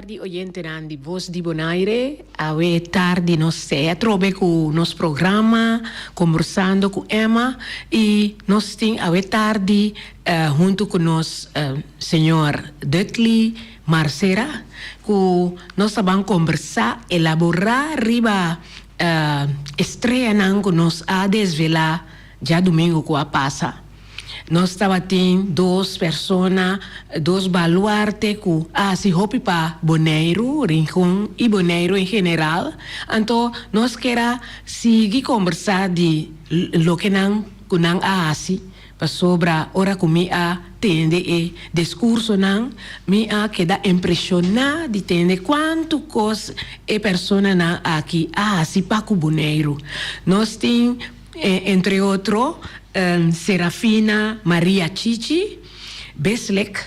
tarde, oyente de Voz di Bonaire. Awe tarde nos trove com nos programa, conversando com Emma. E nós temos awe tarde junto com nos senhor Dudley Marcera, que nós vamos conversar, elaborar riba estreia que nós a desvelar já domingo que passa. Nós estávamos tendo duas pessoas, dois baluartes que se hopi para Bonaire, Rincón e Bonaire em geral. Então, nós queremos seguir conversar de lo que não assim, para sobre a hora que me atende e discurso não, me queda impressionada de entender quanto coisa é pessoa não aqui assim para o Bonaire. Nós temos, entre outros, Serafina Maria Chichi, Beslek,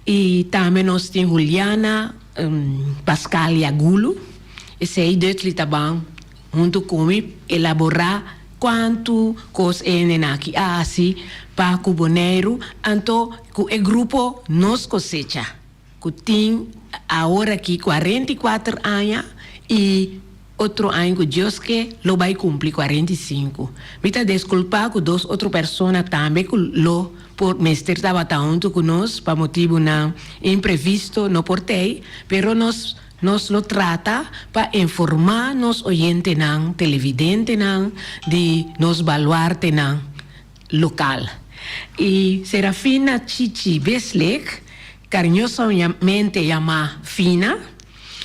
e também nós temos Juliana Pascalia Gulo. Esse aí Dudley também, junto comigo, elaborar quanto coisa é aqui assim para o Bonaire. Então, o grupo nos cosecha, que tem agora aqui 44 anos e outro ano que Deus que lo vai cumprir 45. Me tá desculpa com duas outras pessoas também que lo por mestre estava junto conosco para motivo não imprevisto não portei, pero nós lo trata para informar nos oyentes não, televidente não, de nos baluarte não local. E Serafina Chichi Beslek, carinhosamente chamada Fina.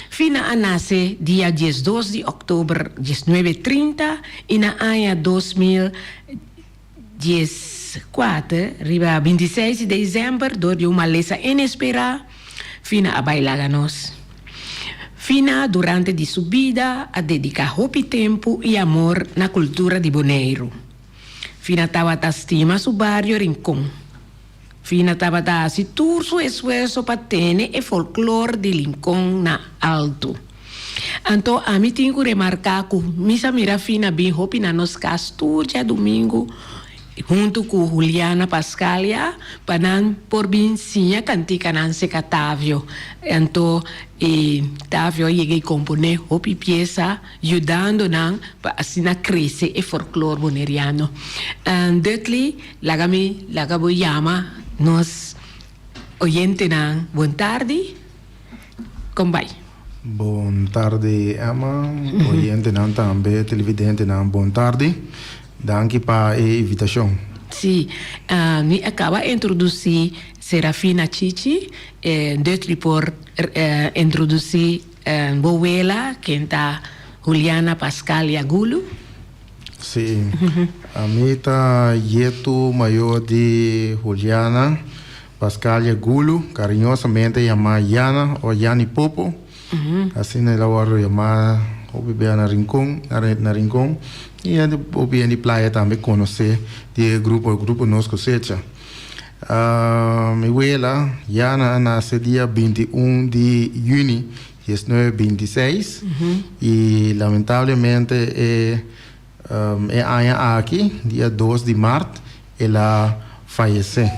Fina nasce dia 12 de outubro de 1930 e na ano 2014, riba 26 de dezembro, de uma lesa inesperada, Fina a bailar nós. Fina, durante de sua vida, a dedicar hopi tempo e amor na cultura de Bonaire. Fina estava a estima seu bairro Rincón. Fina estava a se todo su esfuerzo para ter o folclore de Rincón na alto. Então, a mim tenho que remarcar que misa mira Fina bem hopi na nos castur já domingo, junto com Juliana Pascalia, para não por bem sim a cantica não se Távio. Então, Távio cheguei a componer hopi pieza, ajudando não para assim crescer o folclore boneriano. Dudley, lagami chama nos oyente não, boa tarde, como vai? Boa tarde, Emma. Oyente não também, televidente não, boa tarde. Danke para a invitação. Sim, me acaba de introduzir Serafina Chichi, Dudley por introduzir Boela, que está Juliana Pascalia Gulo. Sim, a mim está jeito maior de Juliana Pascalia Gulo, carinhosamente chamada Yana ou Yani Popo. Assim ela vai chamar o bebê na Rincón, e o bebê de praia também conhecer o grupo nos cosecha. Minha abuela, Yana, nasceu dia 21 de junho de 1926 e lamentavelmente aqui, dia 2 de março, ela faleceu.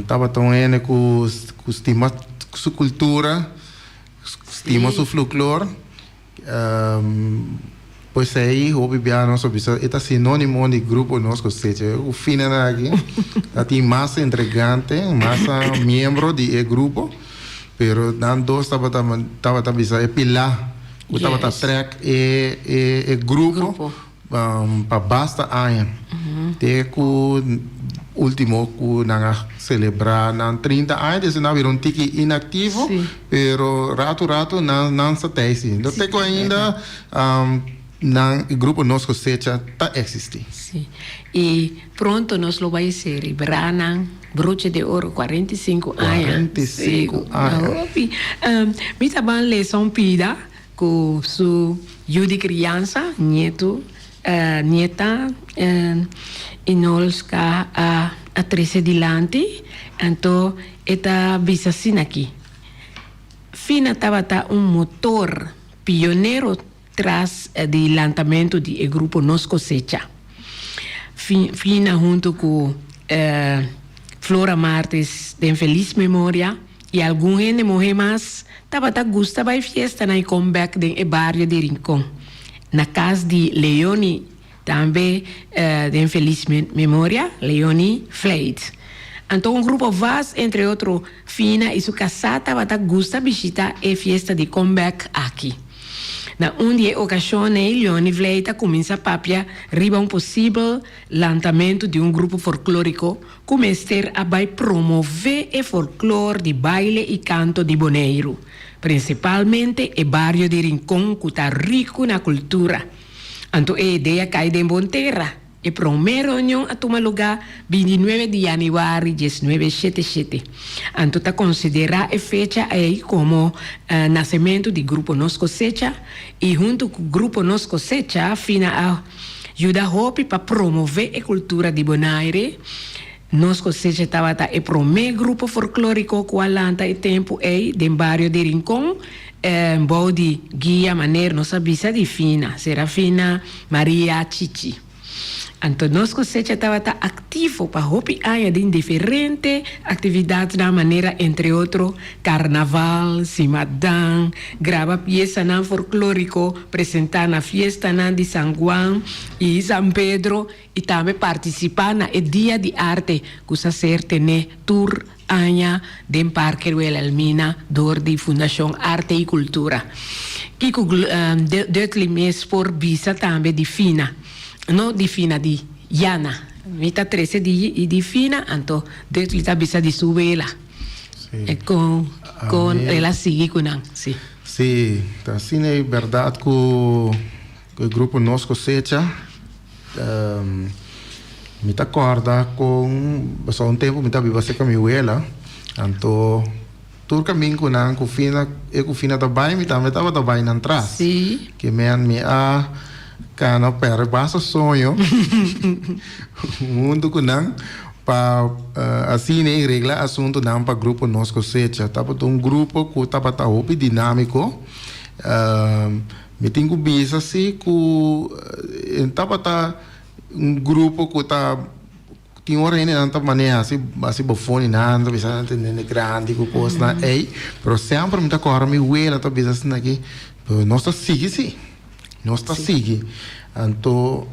Estava tão com estima sua cultura, estima seu folclore. Pois aí, o bibiano sobre isso, é sinônimo de grupo nosso, ou seja, o fina aqui, tem massa entregante, massa membro de grupo, pero dan dois estava também é pilar, o estava track e grupo para basta ano. Tem que último que nós celebrar na 30 anos, não virou um tique inativo, pero rato não se tem. Então tem que ainda o grupo nosso cosecha está existindo. Sim. E pronto nós lo vai celebrar na broche de ouro 45 anos. 45 anos. Me também lição pida com sua de criança, nieta, e nós a 13 dilante, então está bisa assim aqui. Fina estava motor pioneiro tras do lançamento do grupo Nos Cosecha. Fina junto com Flora Martes, de feliz memória, E algum gente morre mais, tabata gusta vai fiesta na comeback de barrio de Rincón. Na casa de Leoni, também de feliz memória, Leoni Fleit. Então, grupo VAS, entre outros, Fina e sua casata, tabata gusta visitar a fiesta de comeback aqui. Na dia occasione, Leoni Vleita comincia a papia riba possível lançamento de grupo folclórico comester a vai promover o folclore de baile e canto de Bonaire, principalmente o barrio de Rincón, que está rico na cultura. Então, a ideia cai de Bonterra. E primeira reunião a tomar lugar 29 de janeiro de 1977. Então, está considerada a fecha aí como nascimento do Grupo Nos Cosecha e junto com o Grupo Nos Cosecha, fina a ajuda a para promover a cultura de Bonaire. Nos Cosecha estava o primeiro grupo folclórico que alanta o tempo aí do barrio de Rincón. Bode guia maneira nossa bisa de Fina, Serafina Maria Chichi. Então, nós cosecha estava ativo para hopi aia de diferentes atividades da maneira, entre outros, carnaval, cimadão, grava peça na folclórico, apresentar na fiesta na de San Juan e San Pedro e também participar na dia de arte que se acerte ne tour aia de Parque Ruel Almina, door de Fundação Arte e Cultura. Kiko de mês por visa também de Fina. No di Fina di Jana, mita 13 di Fina, anto detto la bisa di Subela. Sí. E con ela sigue con sì. Sí, assim é verdade que o grupo Nos Cosecha me acorda com só tempo me viva com a minha abuela, então todo caminho com Fina também me também estava também na atrás. Sim. Que me a Kana per basa sonho mundo kunang pa assim nem regla assunto não para grupo Nos Cosecha tava grupo que tava hopi dinâmico me tenho bisa assim que tava grupo que tá tinha hora ainda não tá maneira assim bofone nada bisa nem grande que coisa na ei pero sempre me tá correndo me uela tá bisa assim aqui nossa sigue sim nós está seguindo. Então,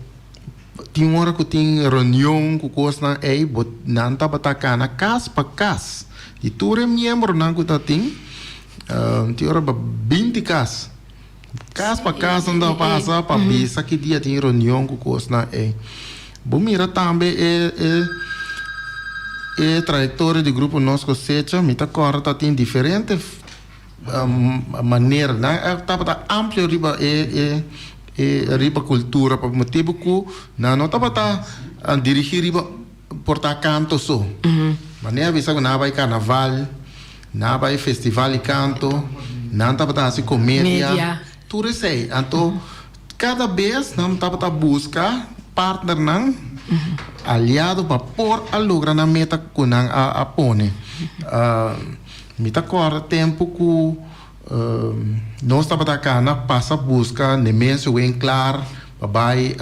tinha uma hora que tinha reunião com coisa aí, não estava atacando casa para casa. E tu é membro não que está tinha, tinha hora para 20 casas. Casa para casa não dá passar para bisa que dia tinha reunião com coisa aí. Bom, mira também é trajetória do grupo Nos Cosecha, me está correndo tem diferentes maneiras, né? Estava amplo riba riba cultura para motivo que não estava dirigir riba portar canto só. Maneira bisa que não vai carnaval, não vai festival e canto, não estava assim comédia, tudo isso aí. Então cada vez não estava buscar partner não aliado para pôr a lugar na meta que não a pone. Me está correndo tempo que nós estamos na passa busca nemensio bem claro papai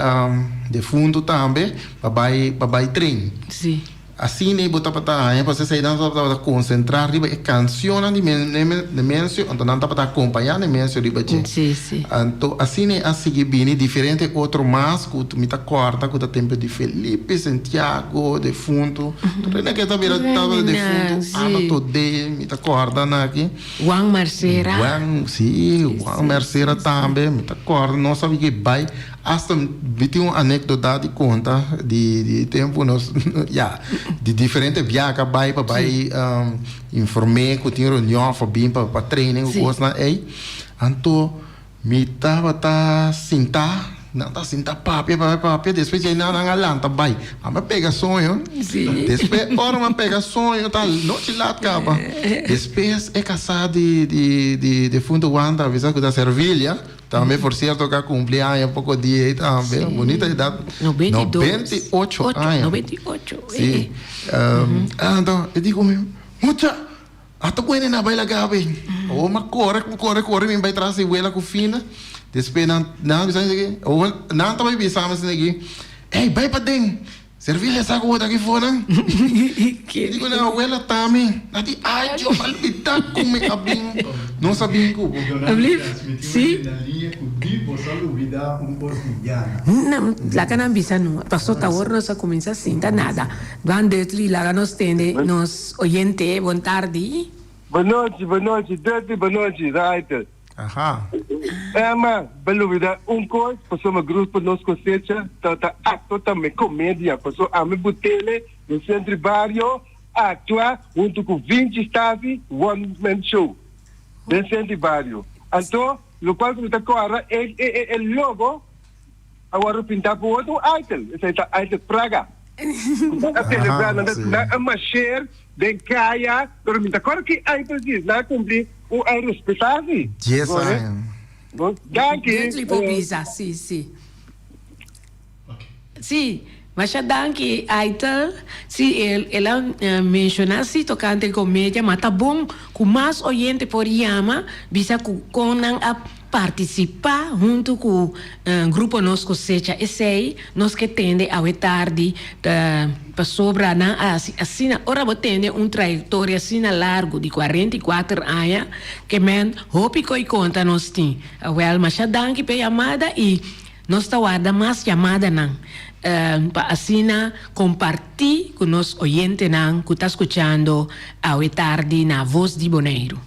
de fundo também papai trem sim assim nem botar para você sair não para concentrar riba e canção de nemensio então não para acompanhar nemensio riba sim sim então assim nem a seguir bem diferente outro mais que me está corta que o tempo de Felipe Santiago de fundo tudo nem que estava de fundo todo me está corta aqui Juan Marcera Juan Marcera também me está corta não sabe que vai hasta vi uma anedota de conta de tempo nós de diferentes viagens vai informei que tinha reunião para treinar coisa aí então me estava sentar não está sentar papia depois aí não alanta vai mas pega sonho depois hora mas pega sonho tá noite lá acaba depois é casado de fundo Wanda avisa que da Servilha também por certo que cumpleaños um pouco dia aí também bonita idade 98 anos 98 sim então eu digo mucha até quando na baila gabe ou mas corre me vai trazer ela com fina depois não bisa aqui ou não também bisa mas aqui ei vai para dentro Servir essa coisa aqui fora. Digo, na abuela também. Nati, ai, eu palpita como abim. Não sabia como. Sim. Não, lá que não bisa não. Passou tá hora nós começa assim, tá nada. Van Dutli lá nós tende nos oyente, boa tarde. Boa noite, Dutli, boa noite, right. Aha. Mas, beluvida, coisa, passou uma grupo nos cosecha, tá ato também comédia, passou a me botele no centro barrio, atua junto com 20 staff, one man show, no centro barrio. Então, o qual que está agora é logo, agora pintar por outro item, esse é item Praga. A celebrar uma share de caia, pero me agora que item diz, na cumprir o aerospace. Yes, I am. Dutli popisa, sim. Sim, mas já danke, Aitel, se ela mencionasse tocante comédia, mas tá bom, com mais oyente por Yama, bisa conan a participar junto com o grupo nos cosecha esse nós que tende a tarde para sobra na assim ora botende trajetória assim largo de 44 anos que men hope coi conta nós tem well mas já danke pe chamada e nós tá guarda mais chamada não para assim compartilhar com nos oyente não que está escutando a tarde na voz de Bonaire.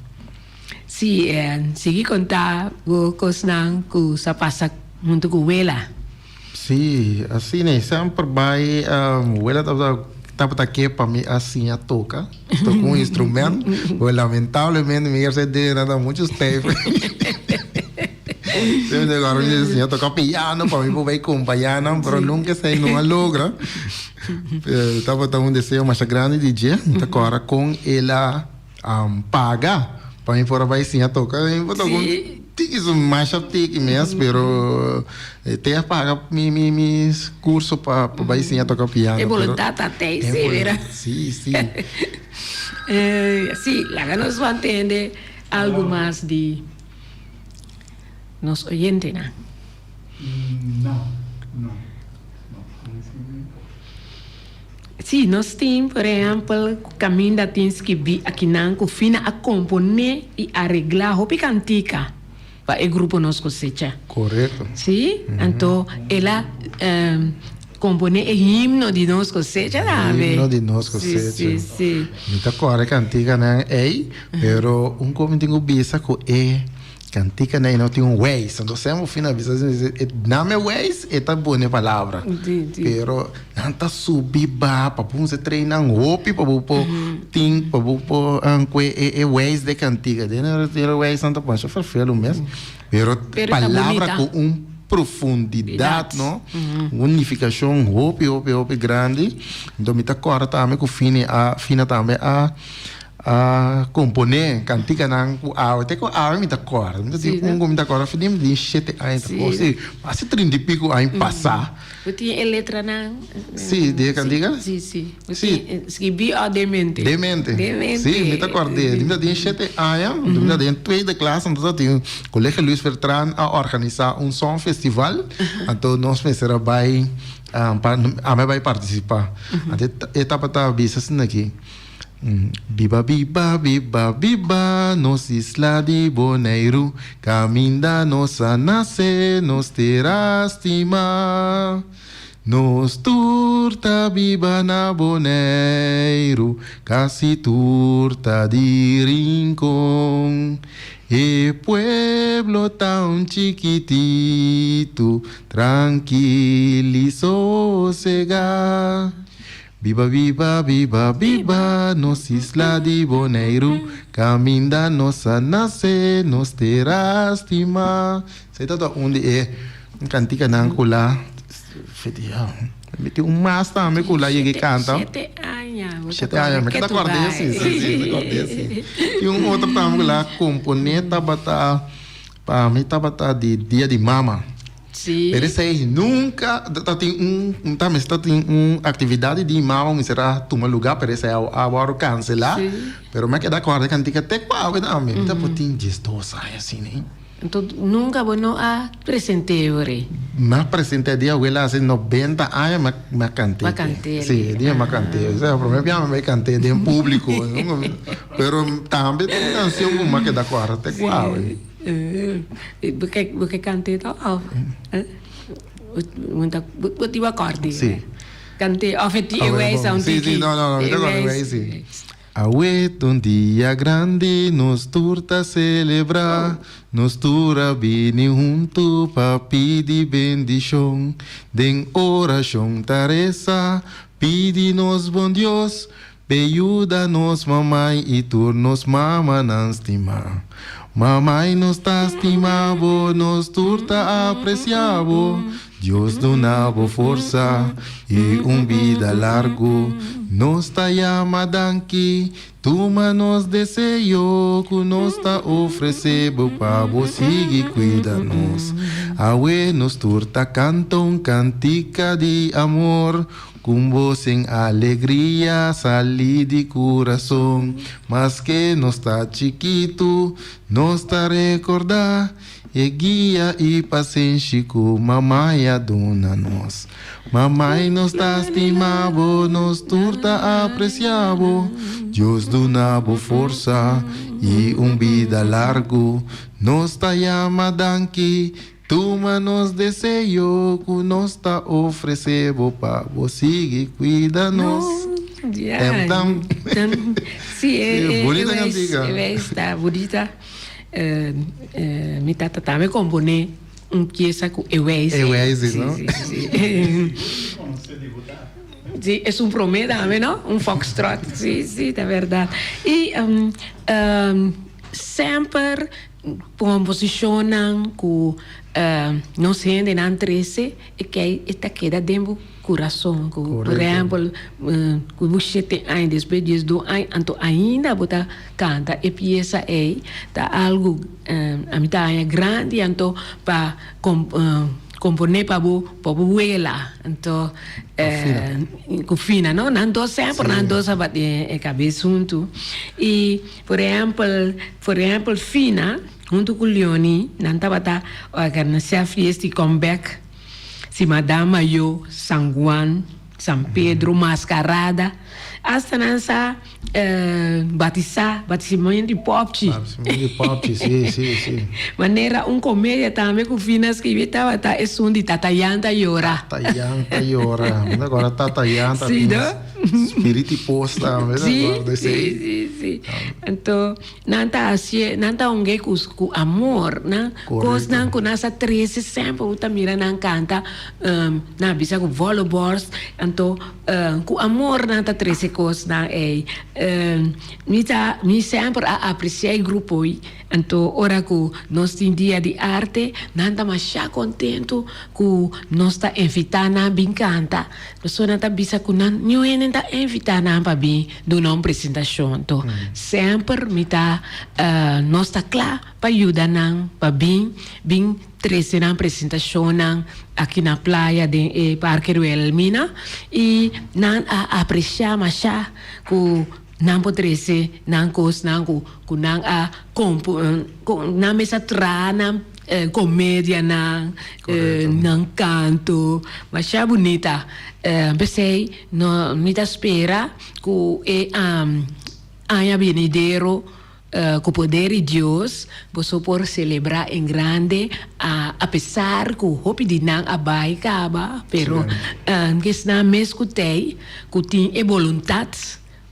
Sim, segui contar coisas que se passa junto com ela. Sim, assim, né? Sempre vai, ela estava aqui para mim assim a toca, toca instrumento, mas lamentavelmente me de nada muitos tempos. Sempre agora assim, eu toco piano para mim vou acompanhar, mas nunca sei não logra. Estava tão um desejo mais grande de dia, agora com ela paga. Para mim fora vai sim a tocar, eu vou tocar isso mais tique mesmo, pero até paga mis curso para vai sim a tocar piano. É voluntade até, sim, vera. Sim. Sim, lá nós vamos entender algo mais de nos oyentes, né? Não. Sim, nós temos, por exemplo, o caminho da tens que vi aqui não, que fina a componer e arreglar roupa cantica para o grupo nos cosecha. Correto. Sim, então ela compone o himno de nos cosecha, sabe? Himno de nos cosecha. Sim. Muita coisa cantica não é, pero como tenho bisa com cantica não tem ways, então sempre fina bisa não é ways, é tá boa palavra. Pero não tá subir ba para você treinar roupa para você tem para você ways de cantica, de ways não tá bom, só falo mesmo. Pero palavra com profundidade, não? Unificação, roupa grande. Então me tá corta também com fina também a componer cantica não até com me tá corta então se me tá corta finim de 7 anos ou se passa 30 e pico anos passar porque a letra não sim de cantica sim escrevi demente sim me tá corta me tá de 7 anos me tá de tweede classe então tem colégio Luiz Bertrand a organizar som festival então nós pensamos vai vai participar até etapa tá bisa assim aqui Biba, nos isla de Bonaire, caminda nossa nasce, nos terá estima. Nos turta biba na Bonaire, casi turta de rincón. E pueblo tão chiquitito, tranquilo e sossegado. Viva, nos isla de Bonaire, caminda nossa nasce, nos terá estima. Sei todo onde é, cantica não colar, fedia. Meti mas também colar e canta. 7 anos. 7 anos, mas que acordei assim. E outro também lá, componente para mim tava de dia de mama. Sim. Pero isso nunca tem atividade de mama será tomar lugar, pero isso é agora cancelar. Pero me queda corda cantica até qual também. Tá potinho de 2 anos assim, né? Então, nunca bueno a presente ore. Más presente día abuela hace 90 años me canté. Ma canté. Sí, día me canté. O sea, por ejemplo, me canté de en público. ¿no? Pero también tem canción como que da cuarta. Guau. Porque cantei tal. Wat iba cordi. Sí. Cantei of het eeuwij sound. Sí, no, sí. Ahueto un día grande, nos turta celebrar, nos tura vini junto pa pedir bendición, den oración Teresa, pidi-nos bom Dios, ayuda-nos mamãe e turnos mama não estima. Mamãe nos tá estimavo, nos turta apreciavo, Dios donava força e vida largo, nos ta llama danki, tuma nos desejo, que nos ta oferecebo pa você cuida-nos. Awe nos turta cantam cantica de amor, com voz em alegria, sali de coração, mas que nos tá chiquito, nos ta recordar, e guia e paciente com mamãe aduna nós. Mamãe nos tá estimavo, nos turta apreciavo, Deus donava força e vida largo, nos ta llama danki, tuma nos desejo, que nos ta oferecebo pa você cuida-nos. Então, sim, bonita cantiga. Está bonita. Mi tata também compõe pieza com Eweise, ¿no? Sí. Sí, es un promedio también, ¿no? Un foxtrot, sí, de verdad. Y sempre posicionan com não sei de não 13 e que esta queda dentro coração, por exemplo, que você tem aí depois de 2 anos, então ainda bota canta e pieza aí tá algo a mim tá grande, então para componer para buela, então com fina, não ando sempre ando sabe é cabeça junto e por exemplo fina junto com Leoni, nanta bata organizar a fiesta de comeback, si Madama yo, San Juan, San Pedro, Mascarada, hasta nansa batissimento de popchi. Batissimento de popchi, sim. Maneira comédia também com finas que estava tá é som de Tatayanta Yora. Tatayanta Yora. Agora Tatayanta sim, espírito posta, sim. Então, nanta onde com amor, né? Cos não com nessa 13 sempre o mira não canta, na bisa com volleyballs, então com amor nanta 13 cos na mi sempre apreciei grupo aí, então ora que nós tem dia de arte, nanta mais contento que nós tá invitando bem canta, nós nanta bisa com não tá invitando para bem do não apresentação, então sempre mi tá nós tá claro para ajudar não para bem 13 na apresentação aqui na praia de Parque Ruel Mina e não apreciar mais que não pode ser não cos não que não na mesa trana comédia não canto mas é bonita pensei não me espera que año venidero com o poder de Deus, você pode celebrar em grande, apesar que o hopi de não abai acaba, pero que está mesmo que tem vontade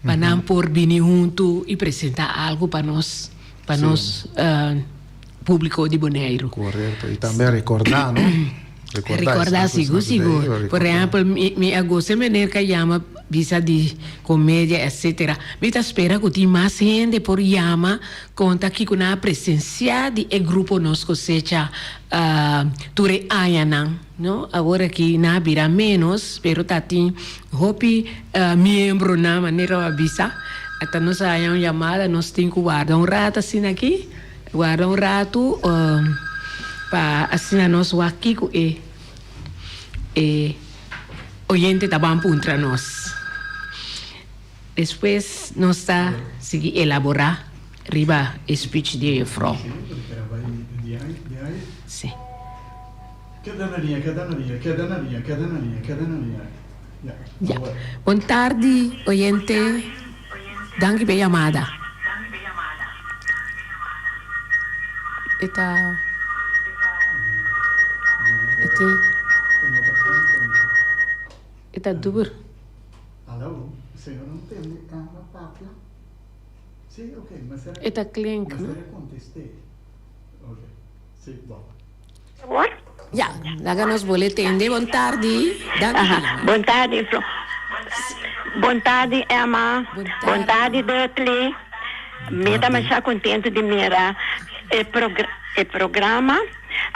para não por vir junto e apresentar algo para nós público de Bonaire. Correto, e também recordar, não? Recordar, sigo. Por exemplo, me agosto de que chama visa de comédia, etc. Me espera que tem mais gente por chama, conta que com a presença de grupo nos cosecha ture año, não? Agora que na vira menos, pero tá tem hopi membro na maneira avisa. Até nós ayam chamada, nós tem que guardar rato assim aqui, guardar rato para assinar nosso aqui e oyente também para nós. Depois nós está seguir elaborar riba speech de Efro. Sim. Queda na linha. Ya. Boa tarde, oyente. Danke pela chamada. Eta duur. Alô? O senhor não tem uma pápia? Sim, ok, mas era... Eta klink. Mas era contestei. Ok, sim, bom. Ja, laga nos boletim de boa tarde. Danke. Boa tarde, Boa tarde, Emma. Boa tarde, Dudley. Me está mais contente de mirar o programa.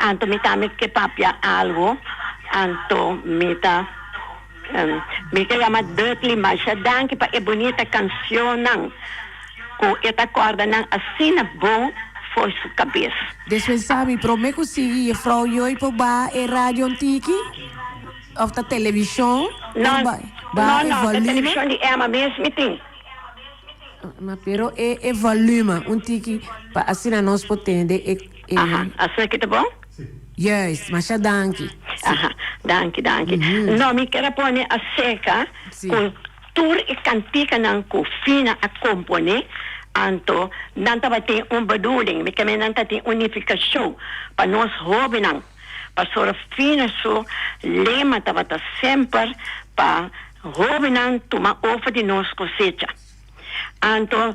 Anto me está que papia algo. Anto me está me chama Dudley, mas danke para a bonita canção não. Com esta corda não assim bom foi sua cabeça. Después sabe, prome consegui vrouw Joy po ba e radio tiki? Of da televisão? Não, ba não, a volume? televisão de Emma mesmo tem. Ma pero e volume, tiki pa assim nós potende Aha, assim que tá bom? Yes, mas já danke. Aha, danke. Não, me quero pôr a seca com tour e cantica não com fina a componer. Anto, não estava tem bedoeling, me também não tem unificação para nós jovens não. Para sua fina so lema estava sempre para jovens não tomar ofa de nós cosecha. Anto,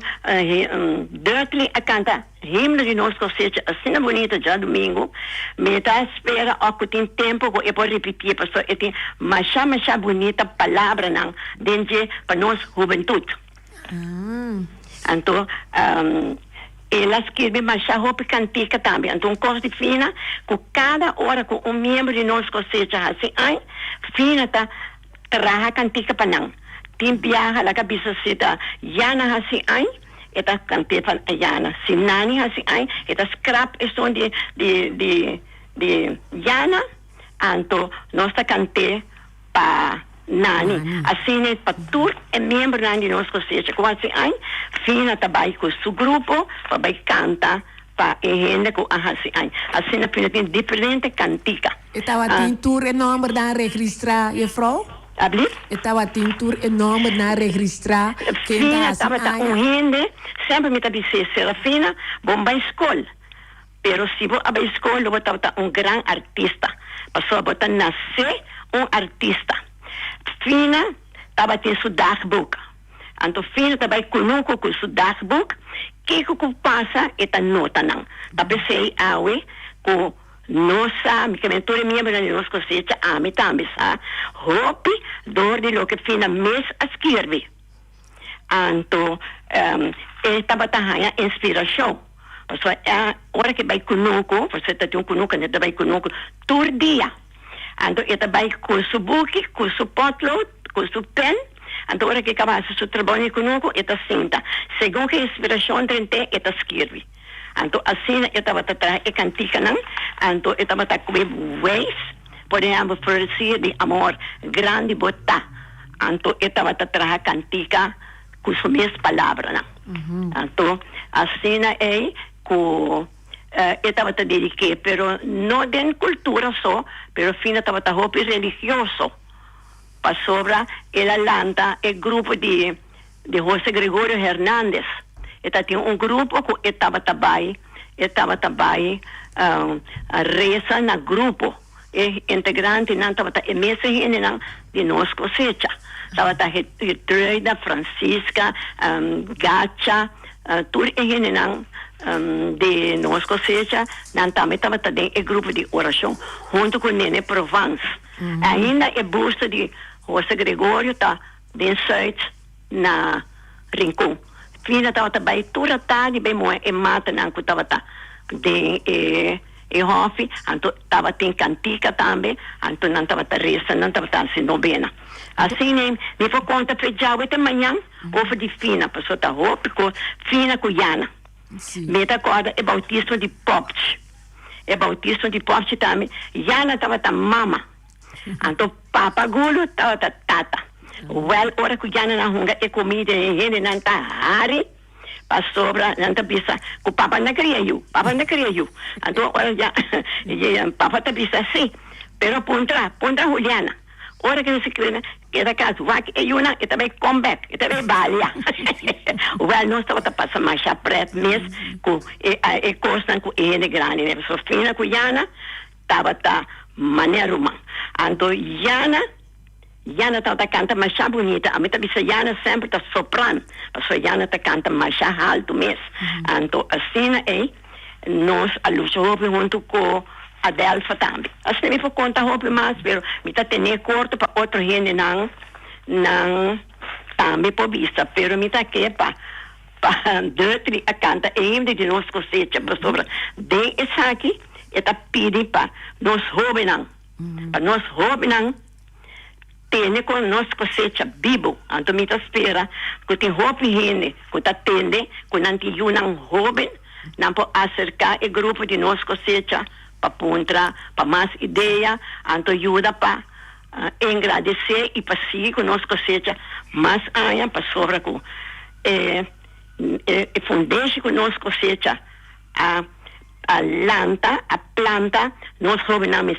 Dudley a canta himno de nós cosecha assim bonita já domingo. Me está espera que tem tempo que eu vou repetir para só tem mais bonita palavra não dentro para nós juventude. Então, elas querem mais a roupa cantica também. Então, coisa fina, com cada hora com membro de nós cosecha assim, fina tá traha cantica para não. Tem viaja lá cabeça seta, Jana assim, eta cante para Jana. Se nani assim, eta scrap é som de Jana, então nós tá cante para Nani, assim é para tudo é membro de nós cosecha, como assim, fina trabalha com o grupo, para canta, para gente com assim é para tem diferente cantica. Estava tem tour enorme na registrar, e vrouw? Abli? Estava tem tour enorme na registrar. Fina estava gente, sempre me disse, Serafina, bom para escola. Pero se você vai à escola, você vai grande artista. Passou a nascer artista. Fina estava tendo seu dagboek. Então, Fina estava conosco com seu dagboek. Que passa esta nota não. Tapi saya awe com nossa, me comentou minha mulher nos cosecha, me também sa. Hopi dor de lo que Fina mes escreve. Então, estava tendo inspiração. Porque hora que vai conosco, você está tendo conosco, você vai conosco todo dia. Então, ita vai com o book, com o potlood, com o pen. Então, hora que acaba o trabalho conosco, ita senta. Segundo que a inspiração tem, ita escreve. Então, assim, ita vai trazer a cantica, não? Então, ita vai trazer ways, podemos oferecer de amor grande botar. Então, ita vai trazer a cantica com as mesmas palavras, não? Então, assim é com... estava a dedicar, pero não de cultura só, pero fina estava a roupa religioso. Para sobra, ela lanta o grupo de José Gregorio Hernández. Ela tinha grupo que estava também a reza no grupo. E integrante não estava a mesa de nós cosecha. Estava a Getruida, Francisca, Gacha, tudo de nós cosecha, também estava também o grupo de oração, junto com o Nene Provence. Ainda é busto de José Gregorio, está bem certo na Rincón. Fina estava também toda tarde, bem moe, e mata, não, que estava de Hofi, então estava tem cantica também, então não estava reza, não estava assim novena. Assim, me foi conta para já, até amanhã, ovo de Fina, pessoa está roupa, Fina com Jana. Me acorda é bautismo de Popch. É bautismo de Popch também. Jana estava a mama. Então, Papa Gulo estava a tata. Well, ora que Jana na hunga é comida e ele não está hari. sobra nanta bisa ku papa na queria you então ora já papa tá bisa sim pero puntra Juliana ora que se crê que caso vai e una e também comeback e também balia well nós estava passa mais pret mes ku e costan ku ene grande né Sofina ku Jana tava maneruma então Jana tá canta mais bonita, a mim tá bisa Jana sempre tá soprano, porque Jana tá canta mais alto mesmo. Então assim nós a luta hoje junto com a Delfa também. Assim me for conta hoje mais, pero me tá tendo corto para outro gente não também por vista, pero me tá que para Deutri a canta ainda de nós cosecha para sobra bem essa aqui e tá pedindo para nós jovens tende com nós cosecha vivo, então me espera que tem roupa higiene, que tá tende, que não tem um jovem, não pode acercar o grupo de nós cosecha para puntra, para mais ideia, então ajuda para agradecer e para seguir com nós cosecha mais anos para sobra com fundeixe com nós cosecha a planta, nós jovens não me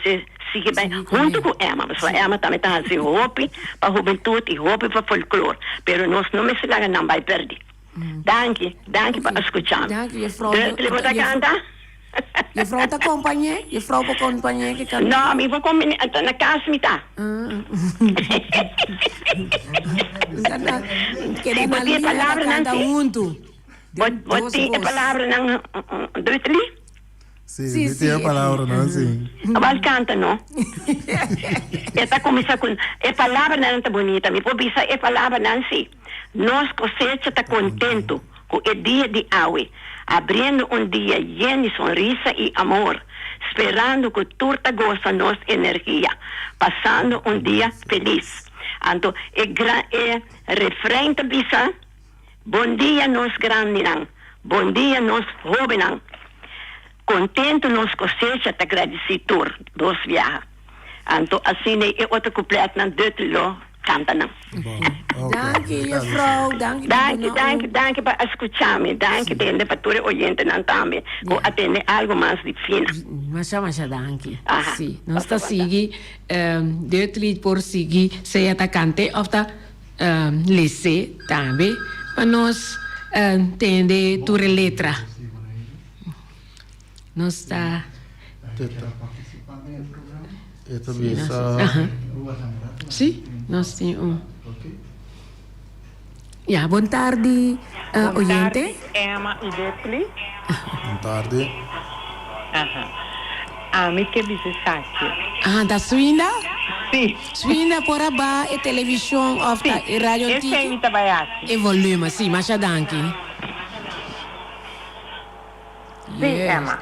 sigue bem, junto com Emma, porque a Emma também está assim, roupa para a juventude e roupa para o folclore, mas nós não me sigamos, não vai perder. Danke para escutar. Danke, je vrouw. Je vrouw canta? Je vrouw te acompanhar? Je vrouw para acompanhar que canta? Não, me vou comer na casa, me tá. Quer na linha canta junto. Vou ter a palavra não Deutli? Sim, tem a palavra, não, sim. Mas canta, não? Esta começa com... A palavra não está bonita, me pode dizer a palavra não, sim. Nós cosecha está contento com o dia de hoje, abrindo dia lleno de sonrisa e amor, esperando que turta gosta nossa energia, passando dia feliz. Então, é refrão da bisa, bom dia nós grandes, bom dia nós jovens, contento nos cosecha te agradecido dos viaja. Então assim é outro completo não Deutlo canta não. Danke, juffrouw. Danke para escutar-me. Danke tende para todos oyentes não também. Com atender algo mais de fina. Mas danke. Sim, nós está seguir Deutli por seguir se atacante of ta lesse também. Mas nós tende tua letra. Não está. Sim, nós temos Ja, boa tarde, oyente. Emma e Deutli. Boa tarde. Me que dice aqui. Da Suína? Sim. Suína por aba e televisão of Sim. e radio Esse aí também aqui. e volume, sim, mas danke. Sim, Emma.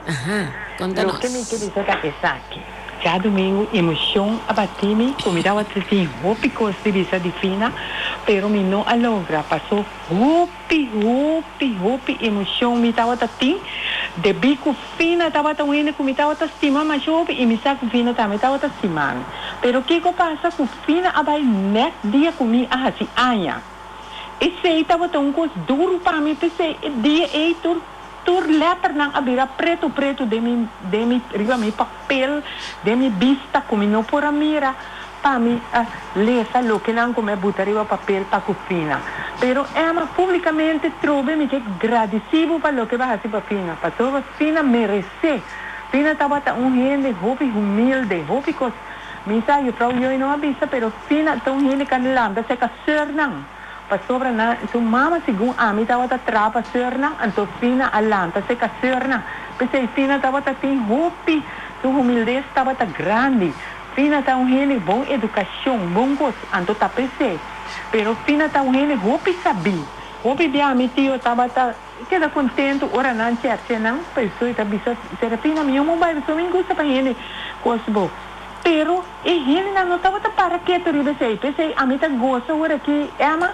Conta-nos. O que me quer dizer é aqui. Já domingo, emoção abatime, comida a trazer roupa de visa de fina, pero me não alogra, passou roupa, emoção, me estava assim, de bico fina, estava tão indo, me estava estimando, mas roupa, e me saco fina também estava estimando. Pero o que passa com fina, abai net dia comigo, assim, anha. Esse aí estava tão coisa duro para mim, pensei, dia aí, tur letter nang abira preto de mi riba mi papel de mi vista como não por a mira para mi lesa lo que não come buta riba papel para cufina pero Emma publicamente trove mi que agradecido para lo que va a hacer para fina para fina merece fina estaba gente hobby humilde hobby cos mi sa yo frau yo não avisa pero fina tão gente canelanda se casar não sobra na so mama sigun ami tawa ta trapa serna anto fina alanta se ka serna pese fina tawa ta tin hopi so humildez tawa ta grande fina ta hene bom educação bom gos anto ta pese pero fina ta hene hopi sabi hopi dia mi tio tawa ta queda contento ora nan cerce nan pessoa ta bisa serafina mi mo vai so mingo sa pa hene cosbo pero e hene não tawa ta para que tu ribe sei pese ami ta gosta ora que ama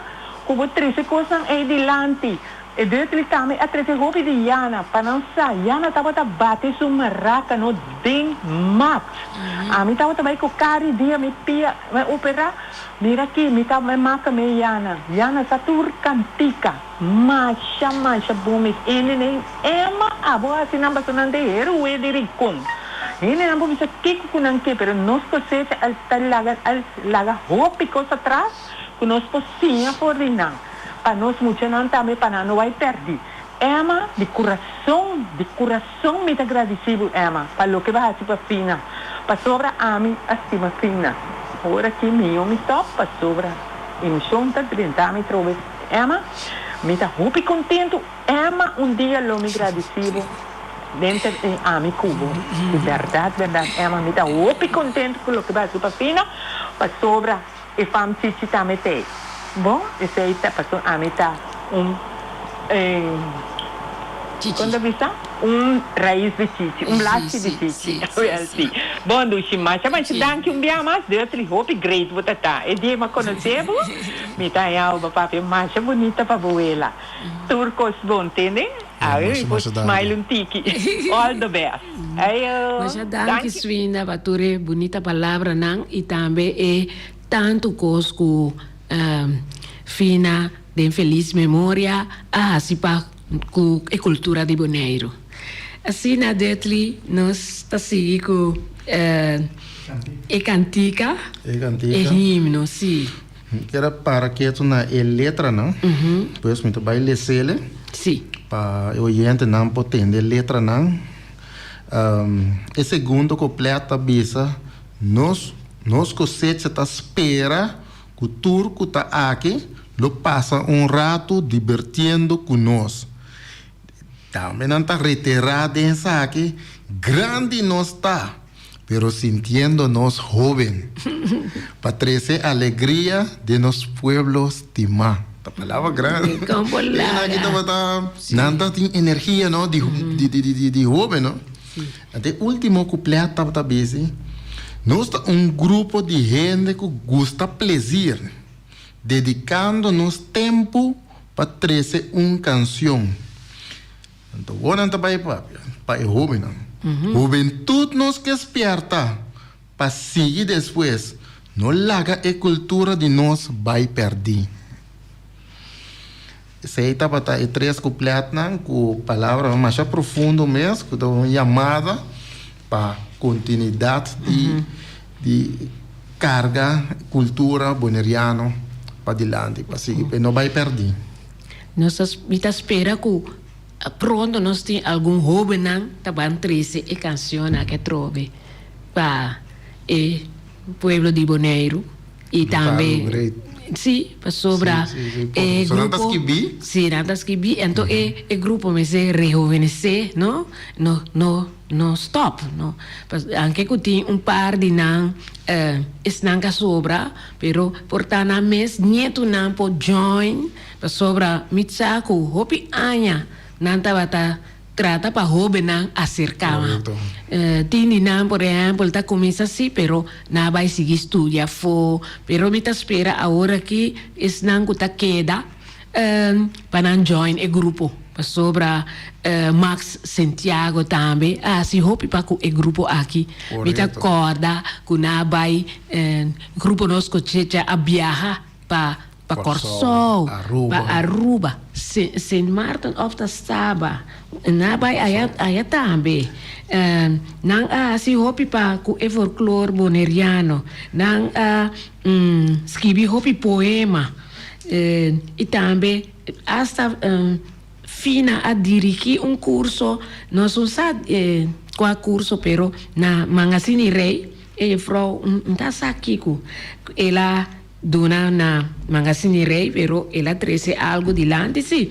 como 13 coisas é dilante E dit li tami a trece hopi di Yana. Panansa, Yana tava ta bate su maraca no ding mat. Ami tava ta bai ko kari dia mi pia, me opera. Mira aqui, mi tava me maka me Yana. Yana sa tur cantica. Masha bumis. Ene ema abo asinamba sonante heru e dirikon. Ini nampo bisa kiko kunangke, pero nos cosecha al laga hopi cosa atrás, que nos posinha por dinar. Para nós muitos não também para não vai perder. Emma, de coração me está agradecido, Emma, para o que vai fazer para fina, para sobra a mim acima fina. Agora que meu me top para sobra, emoção está brincar me trouxe. Emma, me está muito contente. Emma, dia lo me agradecido dentro de a mim cubo. De verdade, Emma, me está muito contente com o que vai fazer para fina, para sobra e fam chichi também tem. Bom, esse aí tá passando a metade quando vista raiz de chichi, laço de chichi. Assim. Bom, do chimacha, mas danke dia mais, Deus lhe hope great você tá. E dia mais conhecemos, me tá aí o papai macha bonita para voela. Turcos bom, entende? Aí vou smile tiki. All the best. Aí, mas danke Swina, bature bonita palavra nang e também é tanto cosco fina de feliz memória a sipa com a cultura de Bonaire. Assim na detli nós está seguindo e cantica e himno, sim. Que era para que tu na letra não, pois muito bem ler sim. Para o oyente não pode entender letra não. E segundo completa bisa nós cosecha tá espera que o turco tá aqui, lo passa rato divertindo conosco. Também não está reiterado em aqui, grande nós está, pero sintiendo-nos joven, para trazer alegria de nos pueblos timá. A palavra grande. Como lá. Aqui não tem energia, não, de joven, não? Até o último completo está busy. Nós somos grupo de gente que gosta de prazer, dedicando-nos tempo para trazer canção. Então, agora não vai para o jovem. Juventude nos que esperta para seguir depois. Não larga a cultura de nós vai perder. Isso aí está para três completos, com palavras mais profundas mesmo, com uma chamada para continuidade de carga cultura boneriana para adiante, para seguir, não vai perder. Nós esperamos que pronto nós temos algum jovem que vai trazer a canção que trove para o povo de Bonaire e também sim, para sobra o grupo sim, natas que vi então o grupo me se rejuvenescer no stop no anche que tem par de nan esnanga sobra pero portana mes nieto nan po join para sobra mitsaku hopi anya nanta bata trata para joven acercar. Tini nan, por exemplo, está começa assim, pero na vai seguir estudia pero me espera agora que es nan que tá queda para join o grupo. Sobra Max Santiago também, se hope para o grupo aqui. Me acorda que na vai grupo nosso que a viaja para Corsol, para Aruba, Saint Martin of the Saba, na vai aí também. Nang si hopi pa ku e folklore boneriano, nang scrivi hopi poema, e também hasta fina a dirigir curso, não sei qual curso, pero na Mangasini Rei, e frau tá sakiku, ela dona na Mangasini Rei, pero ela trouxe algo de lá, sim.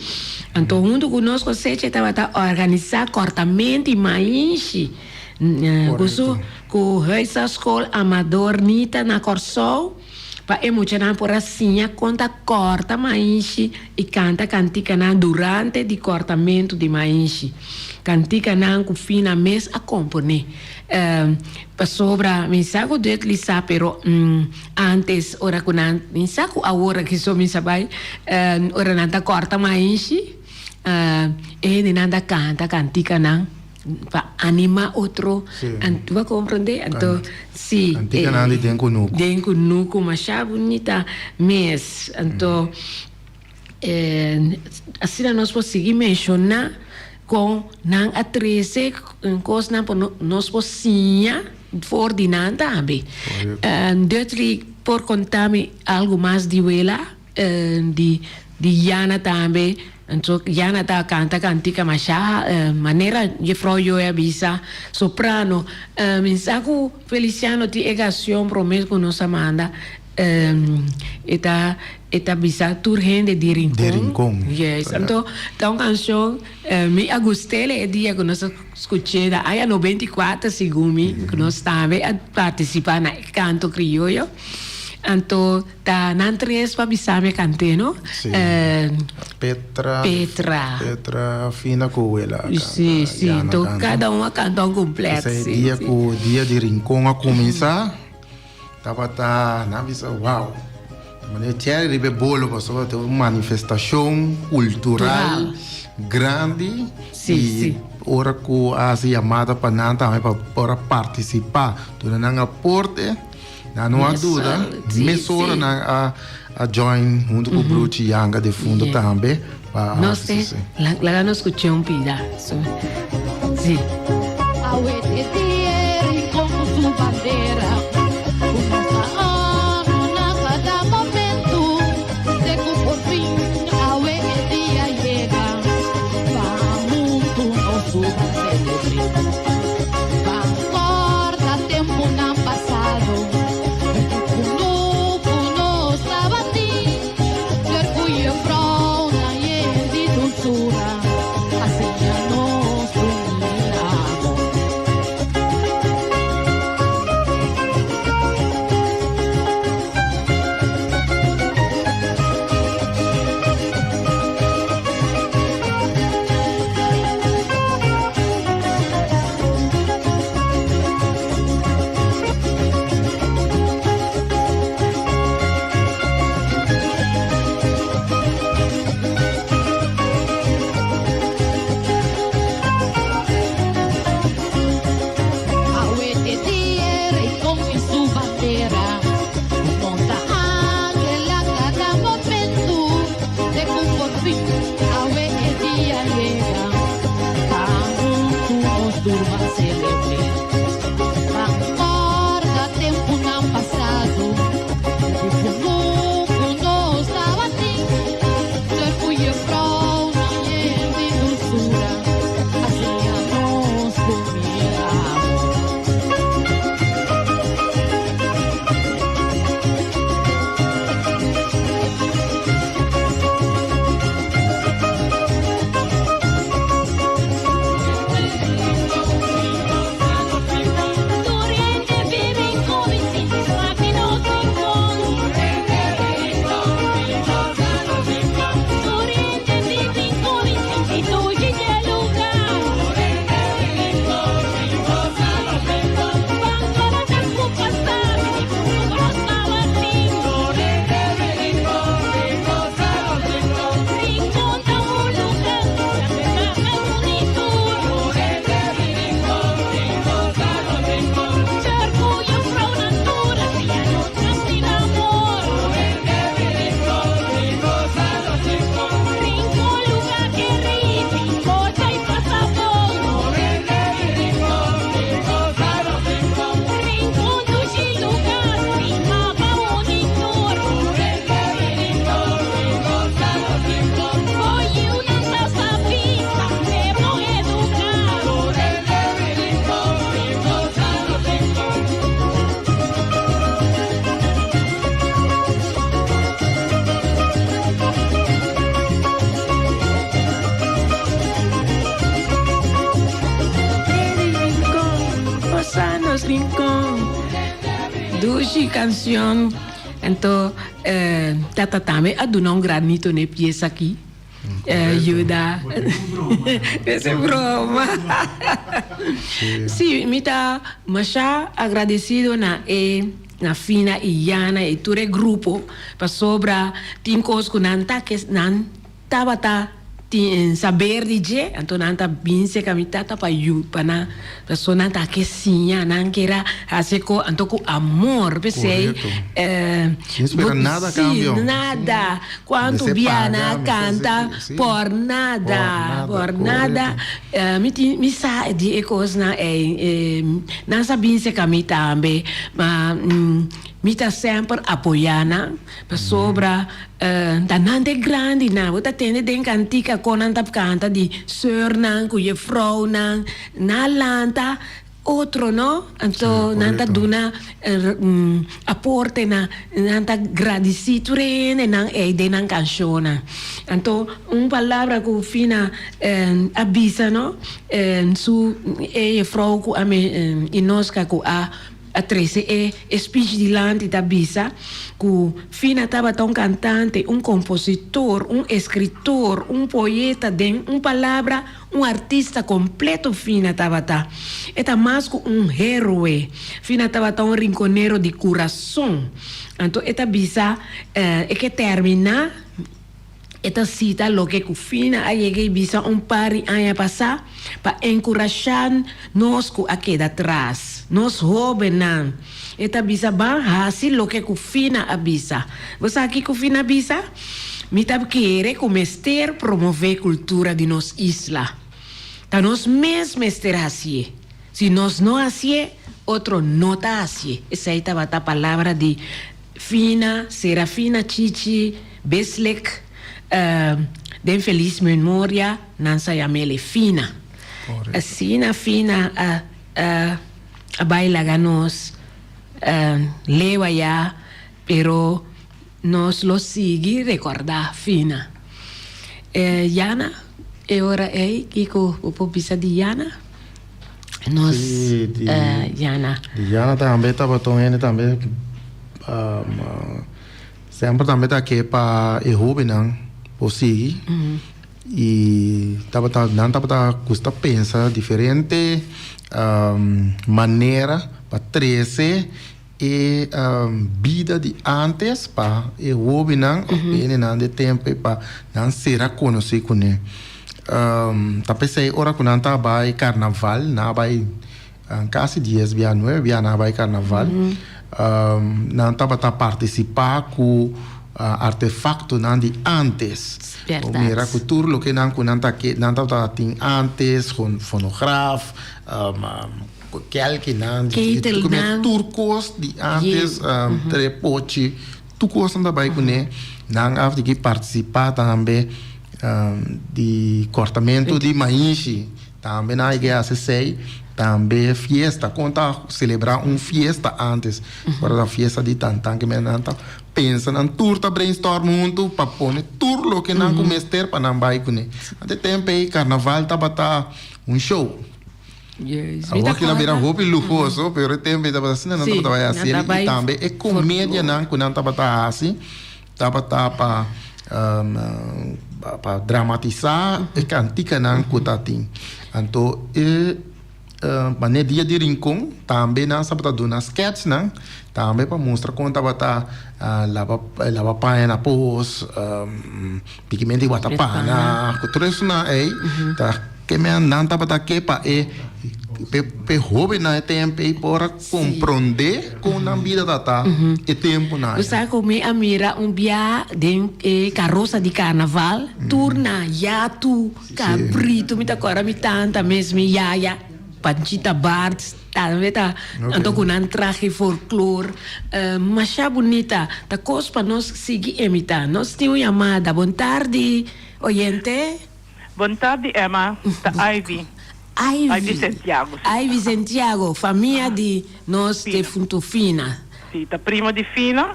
Então, junto conosco, você estava a organizar cortamento e maíz, com a escola amador Nita na Corsol, para emocionar por assim, conta corta maíz e canta cantica durante o cortamento de maíz. Cantica com fina mês a componer. Sobra mensago de utilizar, pero antes, ora com mensago, agora que sou mensabai, ora nanta corta maíz, de nada cantica nan para animar otro. Sí. ¿Tú vas a comprender? Entonces, sí. Cantica nan di den kunuku. Den kunuku, mas já bonita mes. Então, assim nós podemos seguir mencionar com nan a 13 coisas nan nós podemos sinha for di nan também. Deutlich por contar-me algo mais de ela, de Jana também. Então, Jana tá canta cantica, mas já maneira de Froyo é bisa soprano. Mensaco Feliciano de egação prometo com nossa Amanda. Eta bisa turgente de rincón. Yes. Então, uma canção me agustele é dia que nós escutamos aí 94 segundos que nós também a participar na canto criollo. Então, tá na três para bisa me canteno. Petra fina coela. Sim. Então, cada uma canção completa. Esse dia de rincón a começar. Tava na visa, uau. Mas tinha de bolo, passou ter uma manifestação cultural grande. Sim. Ora que a chamada para não também para participar. Tudo não aporte, não há dúvida. Mesora a join junto com o Bruce Yanga de fundo também. Nós temos, lá nós escutamos um pedaço. Sim. Dushi canción. Entonces, tame a donar un granito de pieza aquí. Ayuda. Essa é broma. Sim, me tá masha agradecido na Fina e Jana e todo o grupo para sobra tem coisas que não tá que não tava saber de je, então nanta binse kamitata pa yu pana pessoa nanta que sinha nan queira haseko então com amor pensei Sem esperar nada a cambio. nada quando Você Biana paga, canta sim. por nada mi sa di ekos na nan sa binse kamitambe ma mi tá sempre apoiando para sobra da nante grande na você tem den cantica com anta canta de sœur nan com je vrouw nan na lanta outro no então nanta duna aporte na nanta gratitude nan de nan canzone então palavra que fina avisa no su vrouw ku ame inoska ku a 13 speech di lanti da bisa ku fina tava un cantante, un compositor, un escritor, un poeta, un palabra, un artista completo fina tava ta. Eta mais ku un héroe. Fina tava ta un rinconero di coração. Então eta bisa que termina eta cita lo que kufina ayege bisa pari anya pasa pa encorajar nos ku akeda atrás nos jovenan eta bisa ba hasil lo que kufina abisa você aqui kufina bisa mitab querer comester promover cultura de nos isla ta nos mester assim si nos no assim outro no ta assim essa aí tava a palavra de Fina Serafina Chichi Beslek den feliz memória nansa yamele fina assim na fina a baila ganos lewa ya pero nos lo sigue recordar fina Yana ora kiko upo bisa di Yana nos Yana também estava tomando também sempre também tá aqui para Erubinan possível e não tava custa pensar diferente maneira para trazer e vida de antes para Erubinan apenas de tempo para não ser conhecido com ele tá pensei ora quando não tá vai carnaval não vai quase dias via não via não vai carnaval não tava participar com artefacto nan di antes. Mira cultura lo que nan kunanta que nan tava tin antes con fonograf que nan turcos di antes trepochi tu coisa da bai kune nan af de participar também de cortamento de maíz também na igreja sei também fiesta conta celebrar fiesta antes para a fiesta de tantan que me nanta pensa na turta brainstorm junto para pôr turlo que não comester para não vai com até tempo aí carnaval tá show agora que não vira roupa luxuoso pero tempo tava assim não tava assim e também é comédia não tava assim tava para dramatizar e cantica não cutatim então mas dia de rincão também não sabe tá dando sketch não também para mostrar como tava lava paia na pos pigmento e bata pana tudo isso na tá que me não tava tá que para pe jovem na tempo e para compreender com na vida da e tempo na você come a mira dia de carroça de carnaval turna tu cabrito me tá agora me tanta mesmo ya Panchita Barts, talvez então com um traje folclore, mas já bonita, tá coisa para nós seguir imitar. Nós temos chamada, boa tarde, oyente. Boa tarde, Emma, da Ivy Santiago. Ivy Santiago, família de nós de Funtufina. Sim, da prima de Fina.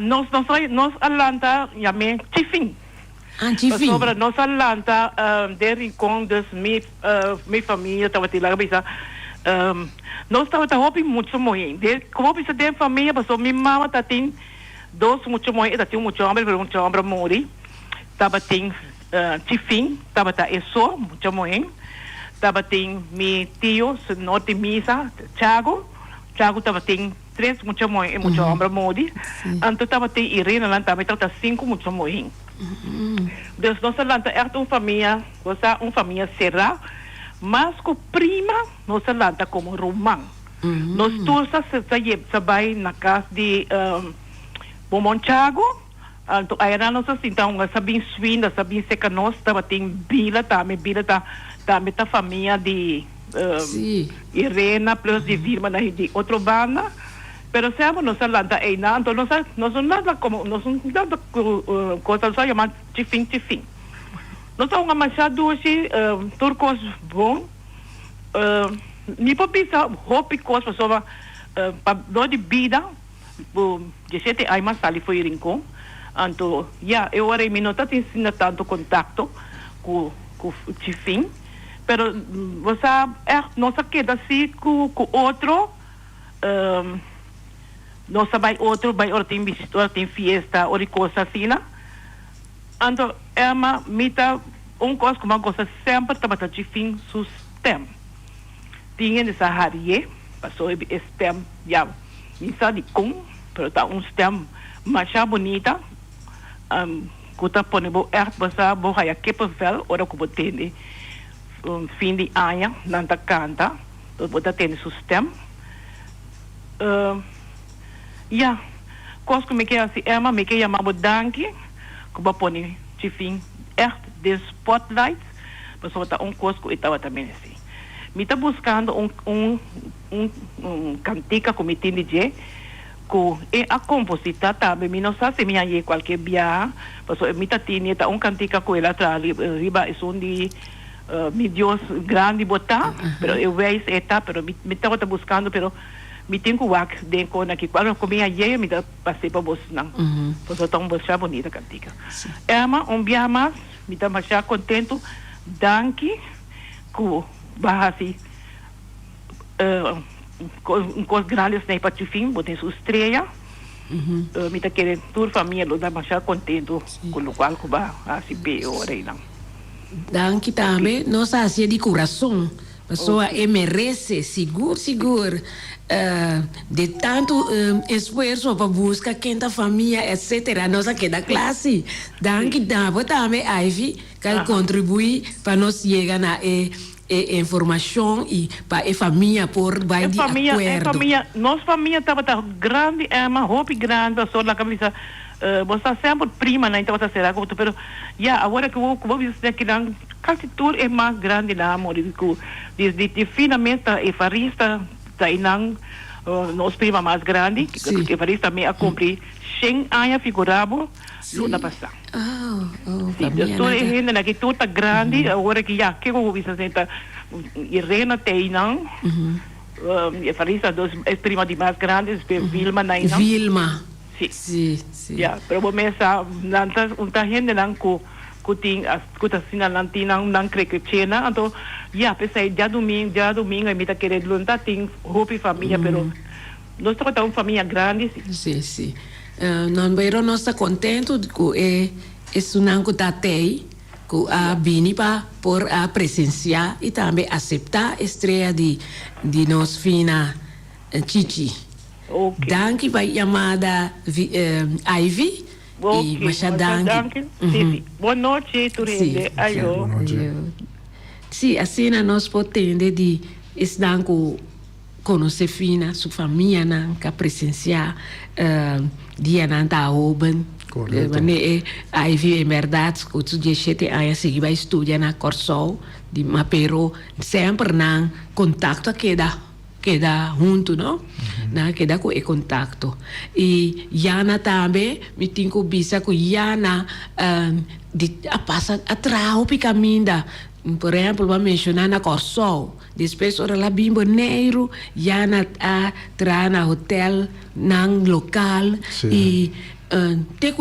Nós Atlanta, chamamos Tifin. Sobre nossa Atlanta, de rincão das minha família, estava lá, nós estávamos muito morrendo. Como bisa de família, passou minha mãe tem dois muito morrendo, tem muito homem morri. Estava tem Tifin, estava isso muito morrendo. Estava tem meu tio, senhor de misa, Thiago estava tem 3 muito morrendo, muito homem morri. Então estava tem Irene, lá estava 5 muito morrendo. Dus nossa lanta é uma família, uma família será, mas com prima, nossa lanta como romã. Nós todos sabem na casa de Bomonchago, então aí era nossa então sabem swinda, sabem seca nós, tava tem bila também tá família de Irena plus de Vilma na de outro banda. Pero sempre nós lanta aí não, então nós não nada como nós não nada coisa só chamar tifim. Nós somos uma machado hoje turcos bom. Ni po bisa hopi kos pessoa pa do de vida de sete ai mas ali foi rinco anto eu era minuto tem tanto contato com tifim pero você nossa queda assim com outro nossa vai outro tem fiesta ou coisa assim anto é uma mita coisa como uma coisa sempre estava tifim sistema tinha essa harie, passou esse stem, misa de com, pero tá stem mais bonita, kuta ponebo basa bohaya kepavel, ora ko botene, fim de ano, nanta canta, bota tene su stem, kos me que assim, Emma me que chamava danke, ko ba pone tifim de spotlight, passou tá kos ko itawa também assim. Me está buscando cantica como tem de que a compositora também me não sabe se me aí qualquer dia, porque me está tendo cantica com ela atrás riba é de medios grande botar, pero eu vejo eta, pero me está buscando, pero me tem que wak denko na que quando comia aí me dá passei para você não, porque está boa bonita cantica. Emma dia mais me está mais contento, danke com bahasi coisas grandes nem para fim, botem sua estreia. Me tá querendo toda família lo dá mais contento com o qual que vai assim bem ora aí não. Danke também, nós assim de coração, pessoa merece seguro de tanto esforço para buscar quinta família, etc. Nossa queda classe. Danke também Ivy que contribui para nós chegar na informação e para a família por vai de acordo. Nossa família estava grande, é uma roupa grande, só na cabeça. Você sempre prima, né? Então você será como pero agora que eu vou dizer que não, quase tudo é mais grande na amor, de finalmente a farista está não nossa prima mais grande, que a farista me a cumprir 100 anos figurado na passada. Tudo é gente na que tudo está grande, agora que que eu vou dizer Irena tem não, a farista é prima de mais grande, Vilma não. Vilma. Sim. Pero começa nanta gente não kuting kutasina nanti nang krekechena então pensei dia domingo me tá querendo lunta tem roupa família pero nós estamos uma família grande sim não pero nós está contento com esse nanco tatei com a bini para por a presenciar e também aceitar a estreia de nós fina Chichi. Okay. Danke para a chamada Ivy. Okay. Danke. Boa noite, Turende. Ayo. Sim, assim nós podemos de estar conhecer fina sua família, que presenciar dia não tá open. Correto. Ivy, em verdade, o que eu sei é que vai estudar na Corsol, mas sempre não contato queda junto, não? Queda com o contato. E Yana também, me tenho que bisa com Yana passa atrás o caminho. Por exemplo, vamos mencionar na Corsol. Depois, ora lá bimbo neiro, Yana atrás na hotel, nang local e tem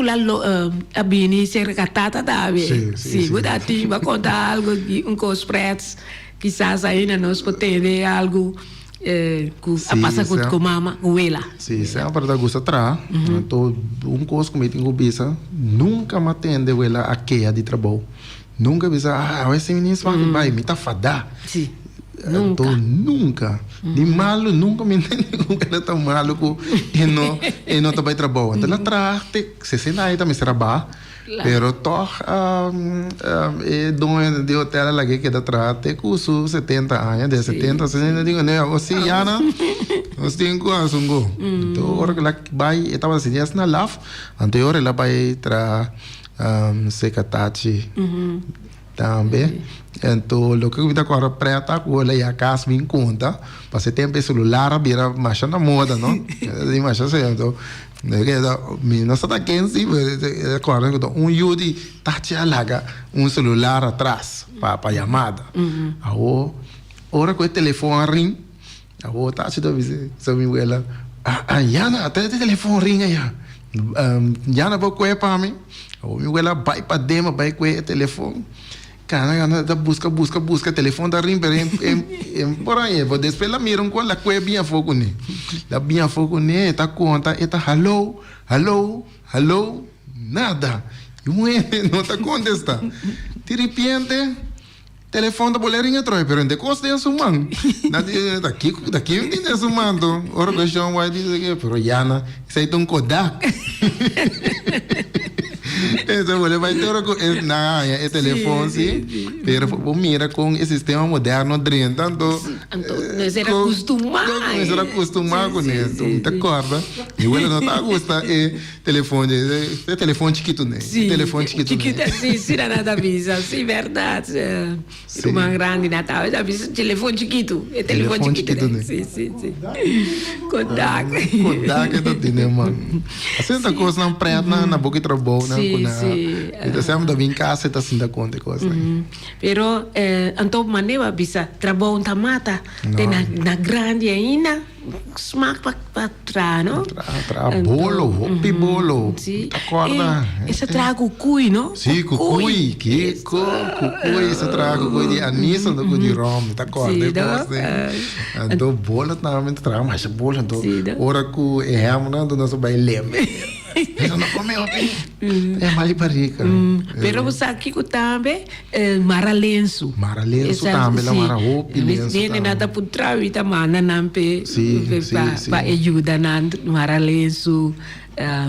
a bini ser catata também. Sim, vou dar vai contar algo coisa pretos, quizás ainda nós podemos algo passa com mama com ela. Sim, sempre da gusta atrás. Então, coisa que me tenho bisa, nunca me atende ela a que de trabalho. Nunca bisa, esse menino vai me tá fadar. Sim. Nunca. Nunca. De malo, nunca me entendi como que ela tá maluco e não tá para trabalhar. Então ela traz, se senta aí também trabalha. Pero toch, dono de hotel lá que ela traz, tem curso 70 anos, de 70, 60, digo, não, você já não, você tem curso, não. Então, hora que ela vai, eu estava assim, na laf, anterior ela vai tra secatachi também. Então, o que eu vi agora preta, com ela e a casa me conta, para você ter celular, vira marcha na moda, não? De marcha certo. Não só quem se agora Yudi tá te alaga celular atrás para chamada. Ora com o telefone ring, tá te dando sabe ela, Yana até o telefone ring aí. Yana vou coer para mim. Ela vai para dentro, vai coer o telefone. Cara, busca telefone da rim, por aí, vou despedir lá, miram com ela, coe bem fogo né. Da bem fogo né, tá conta, tá hello, nada. E não tá contesta. De repente, telefone da boleirinha trói, pero de costa é sumando. Daqui eu tenho sumando. Ora que eu vai dizer, pero Yana, isso aí tem Kodak. Então, você vai ter o telefone, sim, pero mira com o sistema moderno dentro. Tanto, nós era acostumado. Nós era acostumado com isso, tá corda? E ela não tá gostando é telefone chiquito, né? Sim, telefone chiquito, né? Sim, nada avisa, sim, verdade. Uma grande Natal, avisa telefone chiquito, é telefone chiquito, né? Sim. Kodak é do time, mano. Assim, tá coisa não preta na boca de trabalho, né? Sim. Então, sempre da em casa, tá assim da conta coisa. Pero, então, maneira bisa trabalho na mata, tem na grande ainda, smaak para trás, não? Bolo, hopi bolo. Sim. Acorda? Esse trago cuy, não? Sim, cuy. Cuy, esse trago cuy de anis, não de rum, tá acorda? Então, bolo também trago, mas bolo, então, ora que é ham, não, do nosso baile. Pero não comeu, é mais barriga. Pero você aqui também maralenço. Maralenço também, lá mara hopi lenço. Tem nada por trás, e também não pe para ajudar na maralenço.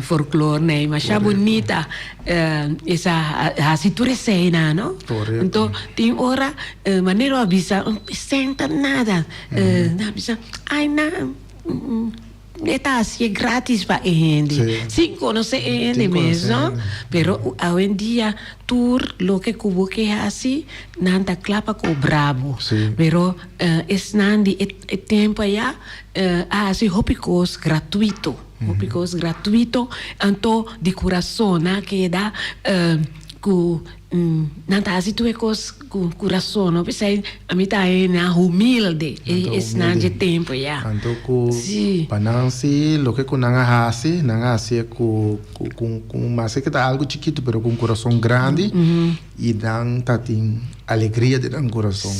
Folclore, né? Mas é bonita essa cintura cena, não? Então, tem hora, maneira avisa, senta nada, avisa, ai, não, está assim, é grátis para ele. Sim, conhece ele mesmo, pero hoje em dia, tudo o que cubo que é assim, não está clapa com bravo. Pero, é tempo já, assim, hopicos gratuito. Hopicos gratuito, então, de coração, né, que dá, não está assim, tu é com coração, não precisa, a mim está humilde, esse não de tempo, já. Então, para não se, o que não é com mas é que está algo chiquito, pero com coração grande, e não tá tem alegria de dar um coração,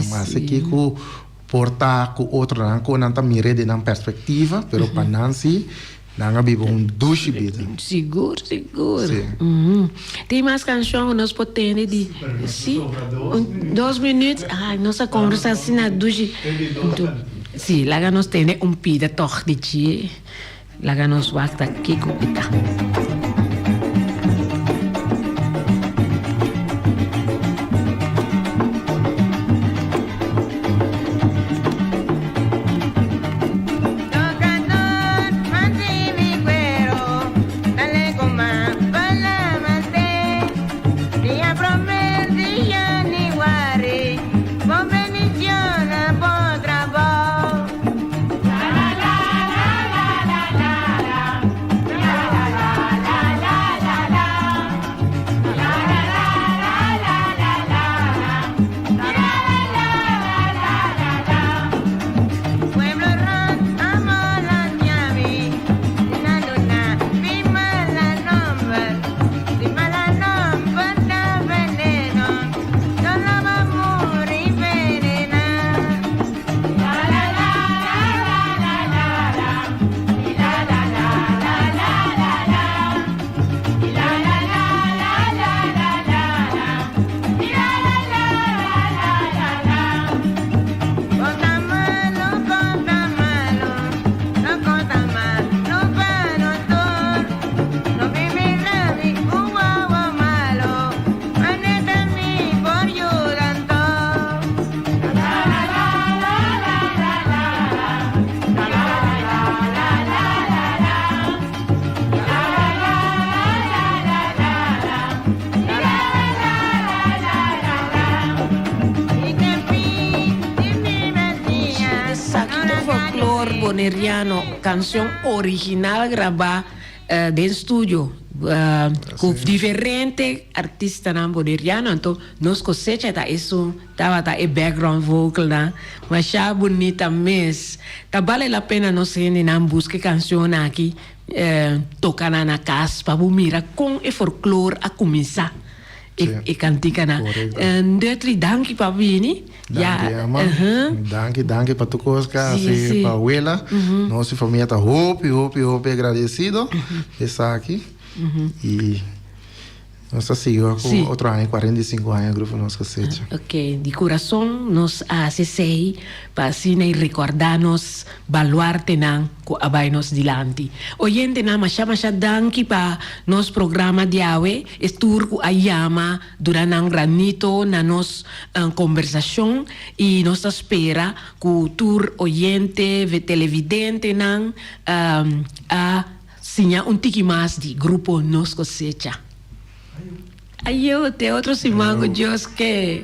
mas é que com portar com outro, não tá mirando de uma perspectiva, pero para não se não vive duche vida. Seguro. Tem mais canção que nós podemos de 2 minutos. Nossa conversa assim na duche. Sim, lá nós temos pida toch de ti. Lá nós vamos aqui com pita. La la la la la la la la la Boneriano, canción original grabada de estudio. Con diferentes artistas na Boneriano, então nós cosecha tá isso, tava tá background vocal na, mas já bonita mesmo. Tá vale a pena nós ir na busca canção aqui, tocar na casa para mirar com o folclore a começar. E cantica na. Detri danki pa vini. Danke para tu coska, para abuela. Nossa família tá hope agradecido de estar aqui. E nossa senhora com outro ano, 45 anos, grupo Nos Cosecha. Ok, de coração nos acessei para assim recordar-nos baluarte nan ko abay nos dilante. Oyente na masya danki pa nos programa diawe estur ko ayama durante ang granito na nos conversação e nos espera ku tur oyente ve televidente nan a sinya un tiki mas di grupo Nos Cosecha. Ayo, te otro simango Dios que